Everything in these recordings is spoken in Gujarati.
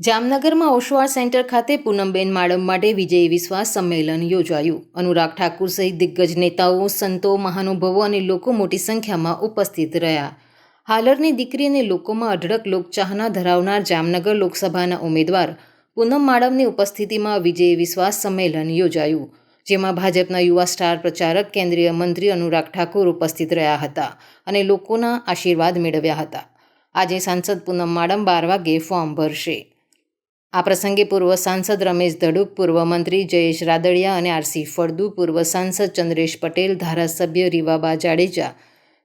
જામનગરમાં ઓશવાળ સેન્ટર ખાતે પૂનમબેન માડમ માટે વિજય વિશ્વાસ સંમેલન યોજાયું. અનુરાગ ઠાકુર સહિત દિગ્ગજ નેતાઓ, સંતો, મહાનુભાવો અને લોકો મોટી સંખ્યામાં ઉપસ્થિત રહ્યા. હાલરની દીકરી અને લોકોમાં અઢળક લોકચાહના ધરાવનાર જામનગર લોકસભાના ઉમેદવાર પૂનમ માડમની ઉપસ્થિતિમાં વિજય વિશ્વાસ સંમેલન યોજાયું, જેમાં ભાજપના યુવા સ્ટાર પ્રચારક કેન્દ્રીય મંત્રી અનુરાગ ઠાકુર ઉપસ્થિત રહ્યા હતા અને લોકોના આશીર્વાદ મેળવ્યા હતા. આજે સાંસદ પૂનમ માડમ 12 વાગ્યે ફોર્મ ભરશે. આ પ્રસંગે પૂર્વ સાંસદ રમેશ ધડુક, પૂર્વ મંત્રી જયેશ રાદડિયા અને આરસી ફળદુ, પૂર્વ સાંસદ ચંદ્રેશ પટેલ, ધારાસભ્ય રીવાબા જાડેજા,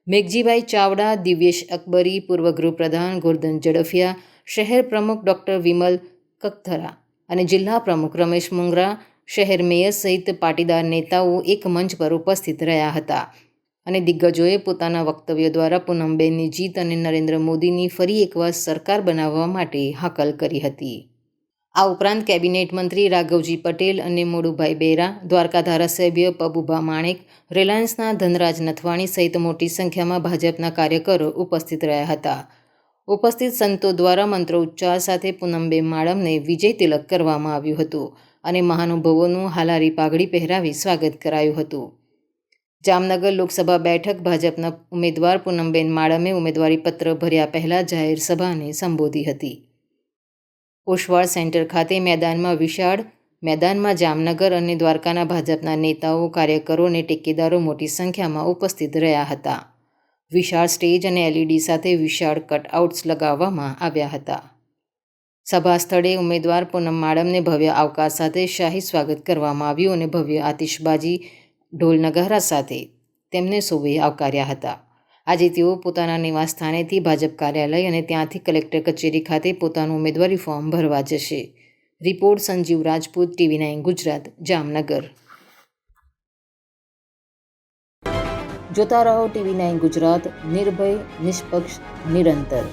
મેઘજીભાઈ ચાવડા, દિવ્યેશ અકબરી, પૂર્વ ગૃહપ્રધાન ગોરધન ઝડફિયા, શહેર પ્રમુખ ડૉક્ટર વિમલ કગથરા અને જિલ્લા પ્રમુખ રમેશ મુંગરા, શહેર મેયર સહિત પાટીદાર નેતાઓ એક મંચ પર ઉપસ્થિત રહ્યા હતા અને દિગ્ગજોએ પોતાના વક્તવ્યો દ્વારા પૂનમબેનની જીત અને નરેન્દ્ર મોદીની ફરી એકવાર સરકાર બનાવવા માટે હાકલ કરી હતી. આ ઉપરાંત કેબિનેટ મંત્રી રાઘવજી પટેલ અને મોડુભાઈ બેરા, દ્વારકા ધારાસભ્ય પબુભા માણેક, રિલાયન્સના ધનરાજ નથવાણી સહિત મોટી સંખ્યામાં ભાજપના કાર્યકરો ઉપસ્થિત રહ્યા હતા. ઉપસ્થિત સંતો દ્વારા મંત્રોચ્ચાર સાથે પૂનમબેન માડમને વિજય તિલક કરવામાં આવ્યું હતું અને મહાનુભાવોનું હાલારી પાઘડી પહેરાવી સ્વાગત કરાયું હતું. જામનગર લોકસભા બેઠક ભાજપના ઉમેદવાર પૂનમબેન માડમે ઉમેદવારી પત્ર ભર્યા પહેલા જાહેર સભાને સંબોધી હતી. ઓશવાળ સેન્ટર ખાતે મેદાનમાં જામનગર અને દ્વારકાના ભાજપના નેતાઓ, કાર્યકરો અને ટેકેદારો મોટી સંખ્યામાં ઉપસ્થિત રહ્યા હતા. વિશાળ સ્ટેજ અને એલઈડી સાથે વિશાળ કટઆઉટ્સ લગાવવામાં આવ્યા હતા. સભા સ્થળે ઉમેદવાર પૂનમ માડમને ભવ્ય આવકાર સાથે શાહી સ્વાગત કરવામાં આવ્યું અને ભવ્ય આતિશબાજી, ઢોલ નગારા સાથે તેમને સૌએ આવકાર્યા હતા. આજે તેઓ પોતાના નિવાસ સ્થાનેથી ભાજપ કાર્યાલય અને ત્યાંથી કલેક્ટર કચેરી ખાતે પોતાનું ઉમેદવારી ફોર્મ ભરવા જશે. Report Sanjeev Rajput, TV9 Gujarat, Jamnagar. જોતા રહો TV9 ગુજરાત, નિર્ભય, નિષ્પક્ષ, નિરંતર.